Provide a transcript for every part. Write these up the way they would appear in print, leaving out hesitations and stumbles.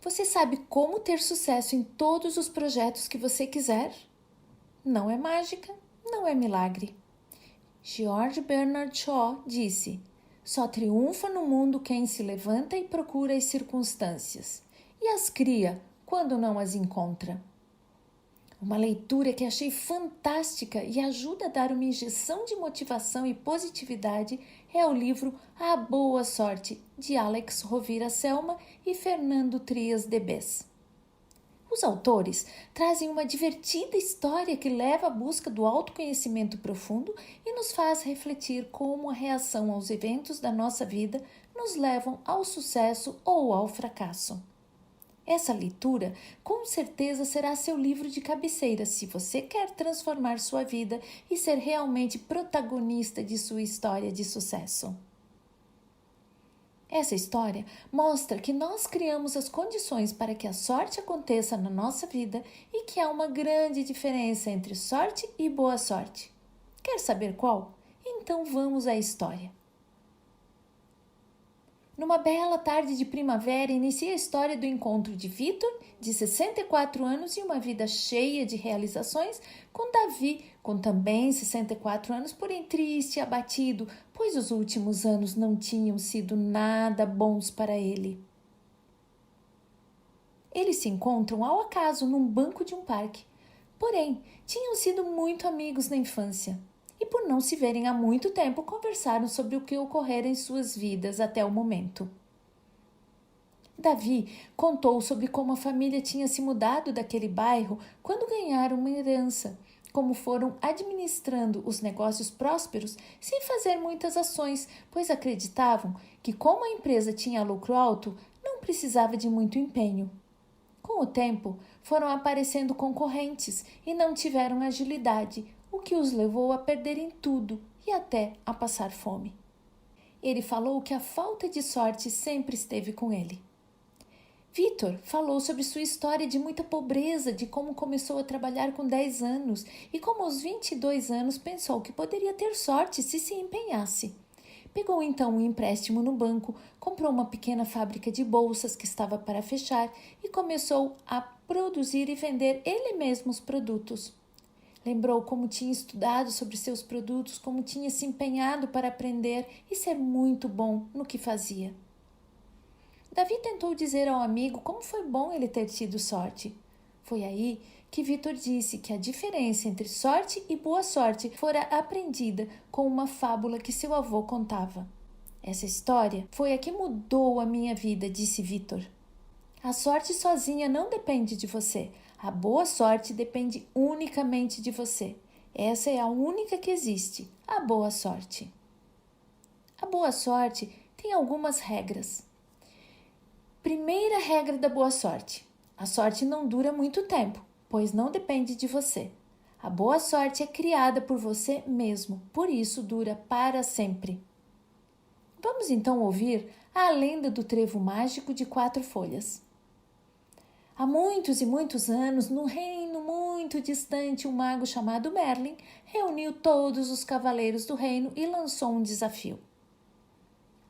Você sabe como ter sucesso em todos os projetos que você quiser? Não é mágica, não é milagre. George Bernard Shaw disse: só triunfa no mundo quem se levanta e procura as circunstâncias e as cria quando não as encontra. Uma leitura que achei fantástica e ajuda a dar uma injeção de motivação e positividade é o livro A Boa Sorte, de Alex Rovira Selma e Fernando Trias de Bes. Os autores trazem uma divertida história que leva à busca do autoconhecimento profundo e nos faz refletir como a reação aos eventos da nossa vida nos levam ao sucesso ou ao fracasso. Essa leitura com certeza será seu livro de cabeceira se você quer transformar sua vida e ser realmente protagonista de sua história de sucesso. Essa história mostra que nós criamos as condições para que a sorte aconteça na nossa vida e que há uma grande diferença entre sorte e boa sorte. Quer saber qual? Então vamos à história. Numa bela tarde de primavera, inicia a história do encontro de Vitor, de 64 anos e uma vida cheia de realizações, com Davi, com também 64 anos, porém triste e abatido, pois os últimos anos não tinham sido nada bons para ele. Eles se encontram ao acaso num banco de um parque, porém tinham sido muito amigos na infância. E por não se verem há muito tempo, conversaram sobre o que ocorrera em suas vidas até o momento. Davi contou sobre como a família tinha se mudado daquele bairro quando ganharam uma herança, como foram administrando os negócios prósperos sem fazer muitas ações, pois acreditavam que, como a empresa tinha lucro alto, não precisava de muito empenho. Com o tempo, foram aparecendo concorrentes e não tiveram agilidade, o que os levou a perderem tudo e até a passar fome. Ele falou que a falta de sorte sempre esteve com ele. Vitor falou sobre sua história de muita pobreza, de como começou a trabalhar com 10 anos e como aos 22 anos pensou que poderia ter sorte se empenhasse. Pegou então um empréstimo no banco, comprou uma pequena fábrica de bolsas que estava para fechar e começou a produzir e vender ele mesmo os produtos. Lembrou como tinha estudado sobre seus produtos, como tinha se empenhado para aprender e ser muito bom no que fazia. Davi tentou dizer ao amigo como foi bom ele ter tido sorte. Foi aí que Vitor disse que a diferença entre sorte e boa sorte fora aprendida com uma fábula que seu avô contava. Essa história foi a que mudou a minha vida, disse Vitor. A sorte sozinha não depende de você. A boa sorte depende unicamente de você. Essa é a única que existe, a boa sorte. A boa sorte tem algumas regras. Primeira regra da boa sorte: a sorte não dura muito tempo, pois não depende de você. A boa sorte é criada por você mesmo, por isso dura para sempre. Vamos então ouvir a lenda do trevo mágico de 4 folhas. Há muitos e muitos anos, num reino muito distante, um mago chamado Merlin reuniu todos os cavaleiros do reino e lançou um desafio.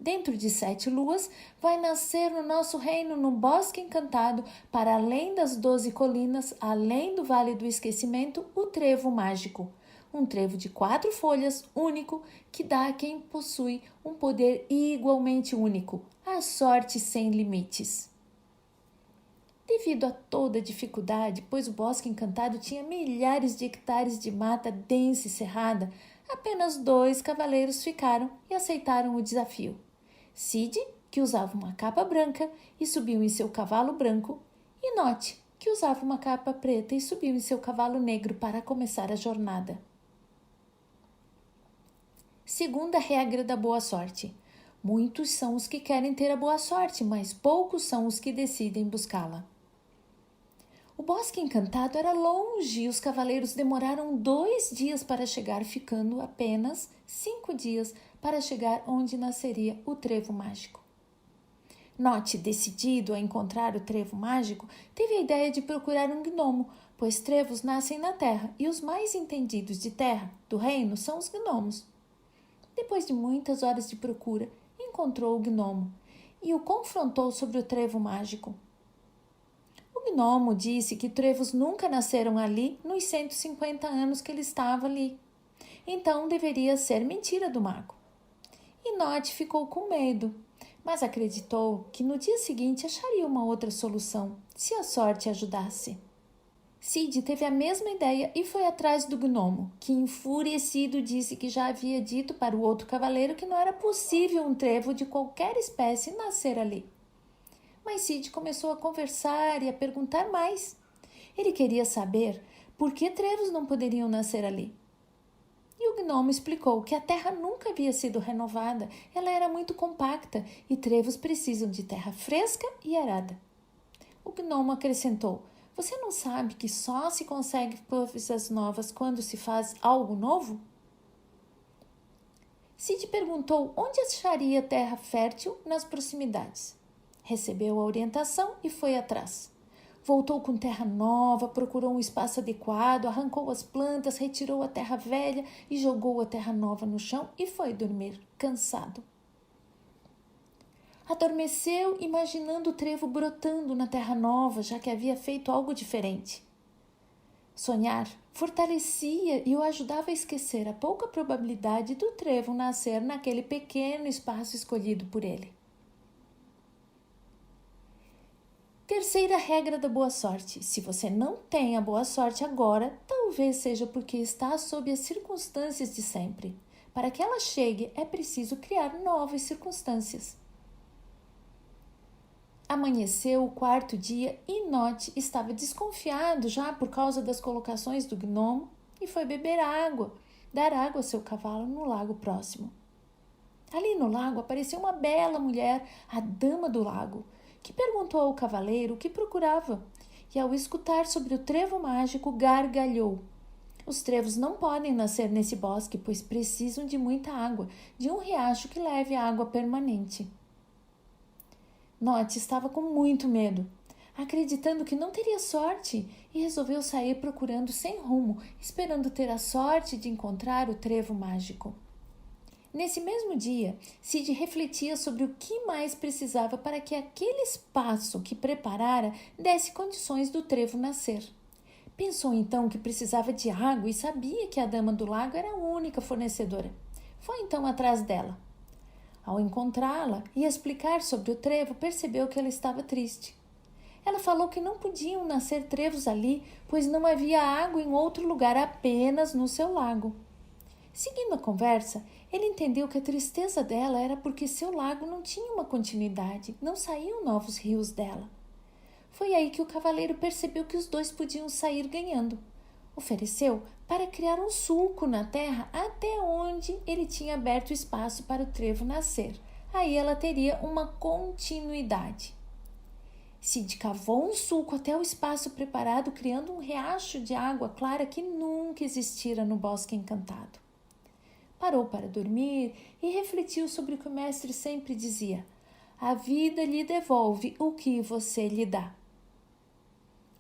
Dentro de 7 luas, vai nascer no nosso reino, num bosque encantado, para além das 12 colinas, além do Vale do Esquecimento, o trevo mágico. Um trevo de 4 folhas, único, que dá a quem possui um poder igualmente único, a sorte sem limites. Devido a toda a dificuldade, pois o bosque encantado tinha milhares de hectares de mata densa e cerrada, apenas 2 cavaleiros ficaram e aceitaram o desafio. Cid, que usava uma capa branca e subiu em seu cavalo branco, e Note, que usava uma capa preta e subiu em seu cavalo negro para começar a jornada. Segunda regra da boa sorte: muitos são os que querem ter a boa sorte, mas poucos são os que decidem buscá-la. O bosque encantado era longe e os cavaleiros demoraram 2 dias para chegar, ficando apenas 5 dias para chegar onde nasceria o trevo mágico. Note, decidido a encontrar o trevo mágico, teve a ideia de procurar um gnomo, pois trevos nascem na terra e os mais entendidos de terra do reino são os gnomos. Depois de muitas horas de procura, encontrou o gnomo e o confrontou sobre o trevo mágico. O gnomo disse que trevos nunca nasceram ali nos 150 anos que ele estava ali. Então deveria ser mentira do mago. E Nod ficou com medo, mas acreditou que no dia seguinte acharia uma outra solução, se a sorte ajudasse. Sid teve a mesma ideia e foi atrás do gnomo, que enfurecido disse que já havia dito para o outro cavaleiro que não era possível um trevo de qualquer espécie nascer ali. Mas Sid começou a conversar e a perguntar mais. Ele queria saber por que trevos não poderiam nascer ali. E o gnomo explicou que a terra nunca havia sido renovada, ela era muito compacta e trevos precisam de terra fresca e arada. O gnomo acrescentou: você não sabe que só se consegue coisas novas quando se faz algo novo? Sid perguntou onde acharia terra fértil nas proximidades. Recebeu a orientação e foi atrás. Voltou com terra nova, procurou um espaço adequado, arrancou as plantas, retirou a terra velha e jogou a terra nova no chão e foi dormir, cansado. Adormeceu, imaginando o trevo brotando na terra nova, já que havia feito algo diferente. Sonhar fortalecia e o ajudava a esquecer a pouca probabilidade do trevo nascer naquele pequeno espaço escolhido por ele. Terceira regra da boa sorte. Se você não tem a boa sorte agora, talvez seja porque está sob as circunstâncias de sempre. Para que ela chegue, é preciso criar novas circunstâncias. Amanheceu o quarto dia e Nod estava desconfiado já por causa das colocações do gnomo e foi beber água, dar água ao seu cavalo no lago próximo. Ali no lago apareceu uma bela mulher, a dama do lago, que perguntou ao cavaleiro o que procurava e, ao escutar sobre o trevo mágico, gargalhou. Os trevos não podem nascer nesse bosque, pois precisam de muita água, de um riacho que leve água permanente. Nod estava com muito medo, acreditando que não teria sorte, e resolveu sair procurando sem rumo, esperando ter a sorte de encontrar o trevo mágico. Nesse mesmo dia, Sid refletia sobre o que mais precisava para que aquele espaço que preparara desse condições do trevo nascer. Pensou então que precisava de água e sabia que a dama do lago era a única fornecedora. Foi então atrás dela. Ao encontrá-la e explicar sobre o trevo, percebeu que ela estava triste. Ela falou que não podiam nascer trevos ali, pois não havia água em outro lugar, apenas no seu lago. Seguindo a conversa, ele entendeu que a tristeza dela era porque seu lago não tinha uma continuidade, não saíam novos rios dela. Foi aí que o cavaleiro percebeu que os dois podiam sair ganhando. Ofereceu para criar um sulco na terra até onde ele tinha aberto espaço para o trevo nascer. Aí ela teria uma continuidade. Sid cavou um sulco até o espaço preparado, criando um riacho de água clara que nunca existira no Bosque Encantado. Parou para dormir e refletiu sobre o que o mestre sempre dizia: a vida lhe devolve o que você lhe dá.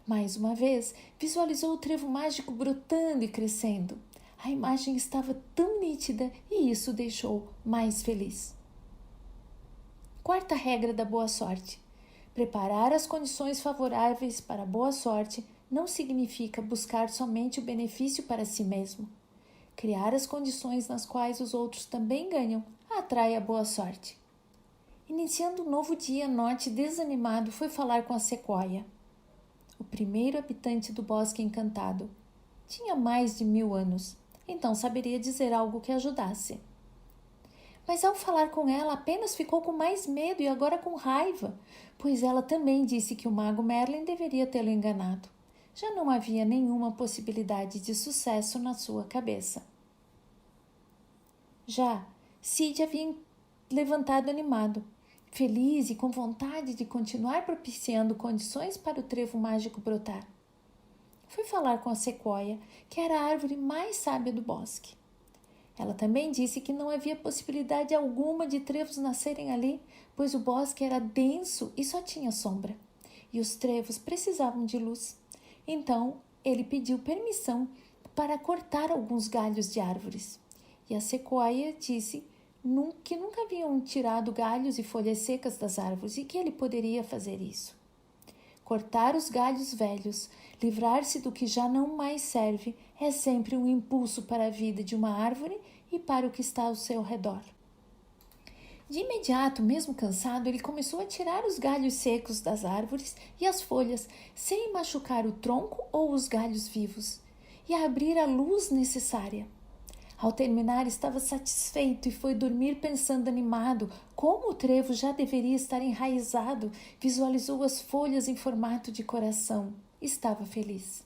Mais uma vez, visualizou o trevo mágico brotando e crescendo. A imagem estava tão nítida e isso o deixou mais feliz. Quarta regra da boa sorte: preparar as condições favoráveis para a boa sorte não significa buscar somente o benefício para si mesmo. Criar as condições nas quais os outros também ganham atrai a boa sorte. Iniciando um novo dia, Nod, desanimado, foi falar com a sequoia, o primeiro habitante do Bosque Encantado. Tinha mais de 1000 anos, então saberia dizer algo que ajudasse. Mas ao falar com ela, apenas ficou com mais medo e agora com raiva, pois ela também disse que o mago Merlin deveria tê-lo enganado. Já não havia nenhuma possibilidade de sucesso na sua cabeça. Já Sid havia levantado animado, feliz e com vontade de continuar propiciando condições para o trevo mágico brotar. Foi falar com a sequoia, que era a árvore mais sábia do bosque. Ela também disse que não havia possibilidade alguma de trevos nascerem ali, pois o bosque era denso e só tinha sombra, e os trevos precisavam de luz. Então, ele pediu permissão para cortar alguns galhos de árvores. E a sequoia disse que nunca haviam tirado galhos e folhas secas das árvores e que ele poderia fazer isso. Cortar os galhos velhos, livrar-se do que já não mais serve, é sempre um impulso para a vida de uma árvore e para o que está ao seu redor. De imediato, mesmo cansado, ele começou a tirar os galhos secos das árvores e as folhas, sem machucar o tronco ou os galhos vivos, e a abrir a luz necessária. Ao terminar, estava satisfeito e foi dormir pensando animado como o trevo já deveria estar enraizado. Visualizou as folhas em formato de coração. Estava feliz.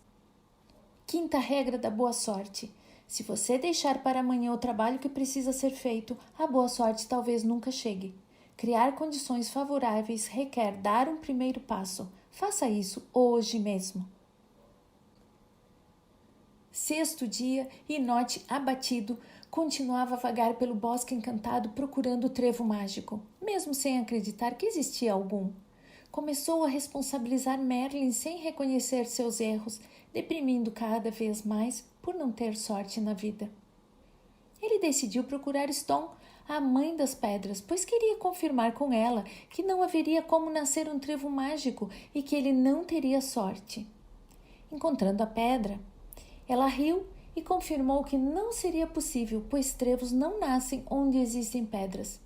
Quinta regra da boa sorte. Se você deixar para amanhã o trabalho que precisa ser feito, a boa sorte talvez nunca chegue. Criar condições favoráveis requer dar um primeiro passo. Faça isso hoje mesmo. Sexto dia, Enoch, abatido, continuava a vagar pelo bosque encantado procurando o trevo mágico, mesmo sem acreditar que existia algum. Começou a responsabilizar Merlin sem reconhecer seus erros, deprimindo cada vez mais por não ter sorte na vida. Ele decidiu procurar Stone, a mãe das pedras, pois queria confirmar com ela que não haveria como nascer um trevo mágico e que ele não teria sorte. Encontrando a pedra, ela riu e confirmou que não seria possível, pois trevos não nascem onde existem pedras.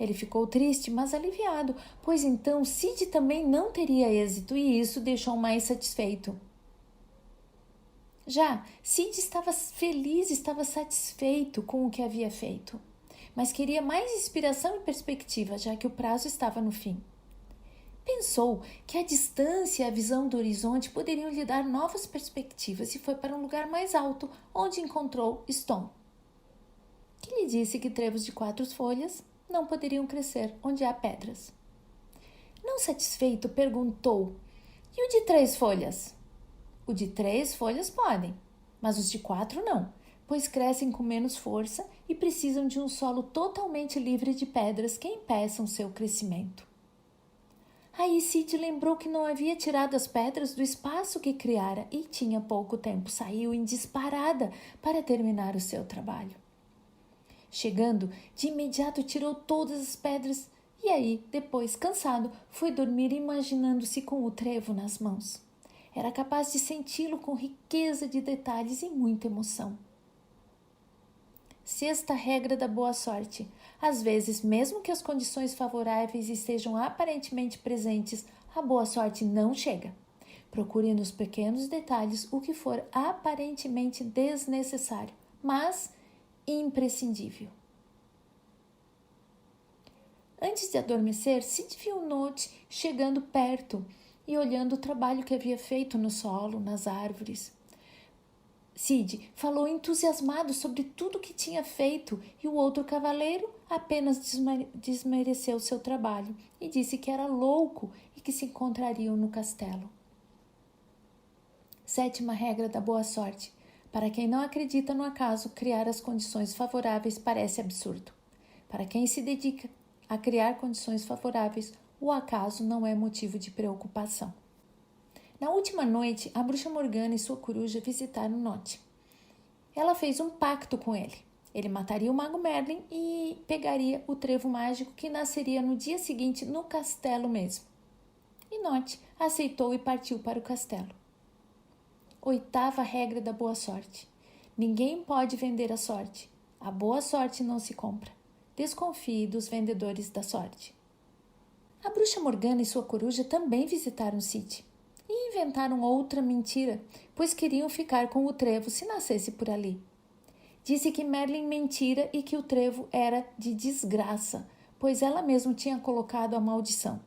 Ele ficou triste, mas aliviado, pois então Cid também não teria êxito e isso deixou mais satisfeito. Já Cid estava feliz, estava satisfeito com o que havia feito, mas queria mais inspiração e perspectiva, já que o prazo estava no fim. Pensou que a distância e a visão do horizonte poderiam lhe dar novas perspectivas e foi para um lugar mais alto, onde encontrou Stone, que lhe disse que trevos de 4 folhas não poderiam crescer onde há pedras. Não satisfeito, perguntou: e o de 3 folhas? O de 3 folhas podem, mas os de 4 não, pois crescem com menos força e precisam de um solo totalmente livre de pedras que impeçam seu crescimento. Aí Cid lembrou que não havia tirado as pedras do espaço que criara e tinha pouco tempo. Saiu em disparada para terminar o seu trabalho. Chegando, de imediato tirou todas as pedras e aí, depois, cansado, foi dormir imaginando-se com o trevo nas mãos. Era capaz de senti-lo com riqueza de detalhes e muita emoção. Sexta regra da boa sorte. Às vezes, mesmo que as condições favoráveis estejam aparentemente presentes, a boa sorte não chega. Procure nos pequenos detalhes o que for aparentemente desnecessário, mas imprescindível. Antes de adormecer, Cid viu Enoch chegando perto e olhando o trabalho que havia feito no solo, nas árvores. Cid falou entusiasmado sobre tudo que tinha feito e o outro cavaleiro apenas desmereceu seu trabalho e disse que era louco e que se encontrariam no castelo. Sétima regra da boa sorte. Para quem não acredita no acaso, criar as condições favoráveis parece absurdo. Para quem se dedica a criar condições favoráveis, o acaso não é motivo de preocupação. Na última noite, a bruxa Morgana e sua coruja visitaram Enoch. Ela fez um pacto com ele. Ele mataria o mago Merlin e pegaria o trevo mágico que nasceria no dia seguinte no castelo mesmo. Enoch aceitou e partiu para o castelo. Oitava regra da boa sorte. Ninguém pode vender a sorte. A boa sorte não se compra. Desconfie dos vendedores da sorte. A bruxa Morgana e sua coruja também visitaram Cid. E inventaram outra mentira, pois queriam ficar com o trevo se nascesse por ali. Disse que Merlin mentira e que o trevo era de desgraça, pois ela mesma tinha colocado a maldição.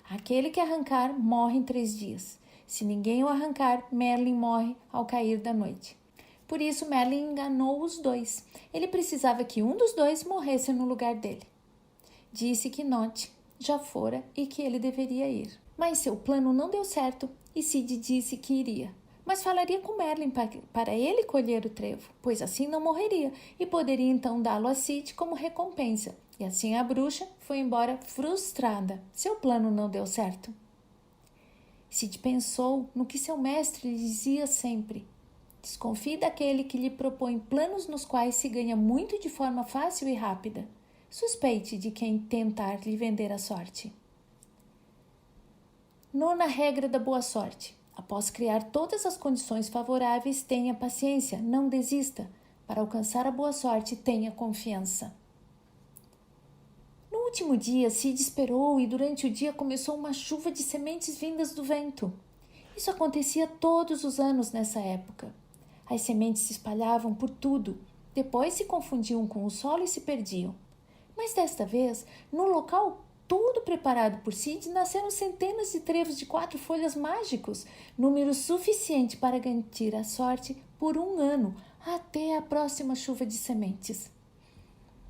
Aquele que arrancar morre em 3 dias. Se ninguém o arrancar, Merlin morre ao cair da noite. Por isso, Merlin enganou os dois. Ele precisava que um dos dois morresse no lugar dele. Disse que Enoch já fora e que ele deveria ir. Mas seu plano não deu certo e Cid disse que iria. Mas falaria com Merlin para ele colher o trevo, pois assim não morreria e poderia então dá-lo a Cid como recompensa. E assim a bruxa foi embora frustrada. Seu plano não deu certo. Cid pensou no que seu mestre lhe dizia sempre. Desconfie daquele que lhe propõe planos nos quais se ganha muito de forma fácil e rápida. Suspeite de quem tentar lhe vender a sorte. Nona regra da boa sorte. Após criar todas as condições favoráveis, tenha paciência, não desista. Para alcançar a boa sorte, tenha confiança. No último dia, Sid esperou e durante o dia começou uma chuva de sementes vindas do vento. Isso acontecia todos os anos nessa época. As sementes se espalhavam por tudo, depois se confundiam com o solo e se perdiam. Mas desta vez, no local tudo preparado por Sid, nasceram centenas de trevos de 4 folhas mágicos, número suficiente para garantir a sorte por 1 ano, até a próxima chuva de sementes.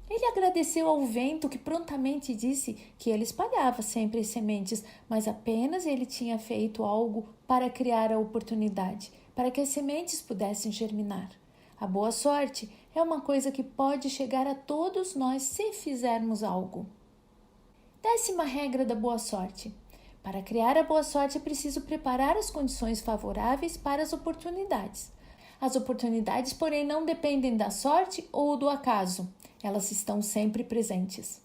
Ele agradeceu ao vento que prontamente disse que ele espalhava sempre as sementes, mas apenas ele tinha feito algo para criar a oportunidade, para que as sementes pudessem germinar. A boa sorte é uma coisa que pode chegar a todos nós se fizermos algo. 10ª regra da boa sorte. Para criar a boa sorte é preciso preparar as condições favoráveis para as oportunidades. As oportunidades, porém, não dependem da sorte ou do acaso. Elas estão sempre presentes.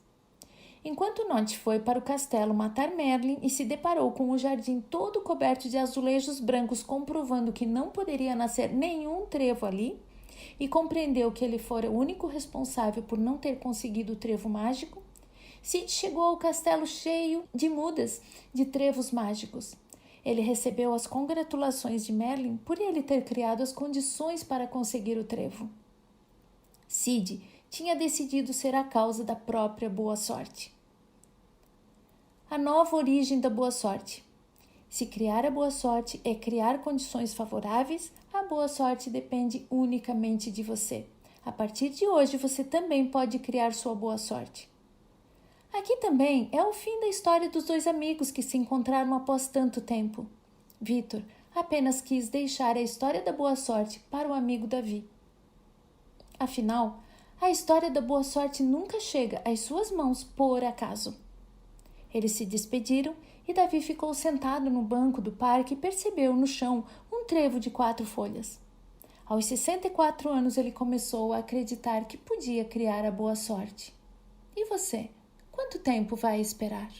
Enquanto Nott foi para o castelo matar Merlin e se deparou com o jardim todo coberto de azulejos brancos, comprovando que não poderia nascer nenhum trevo ali, e compreendeu que ele fora o único responsável por não ter conseguido o trevo mágico, Sid chegou ao castelo cheio de mudas de trevos mágicos. Ele recebeu as congratulações de Merlin por ele ter criado as condições para conseguir o trevo. Sid tinha decidido ser a causa da própria boa sorte. A nova origem da boa sorte. Se criar a boa sorte é criar condições favoráveis, a boa sorte depende unicamente de você. A partir de hoje, você também pode criar sua boa sorte. Aqui também é o fim da história dos 2 amigos que se encontraram após tanto tempo. Victor apenas quis deixar a história da boa sorte para o amigo Davi. Afinal, a história da boa sorte nunca chega às suas mãos por acaso. Eles se despediram e Davi ficou sentado no banco do parque e percebeu no chão um trevo de 4 folhas. Aos 64 anos, ele começou a acreditar que podia criar a boa sorte. E você? Quanto tempo vai esperar?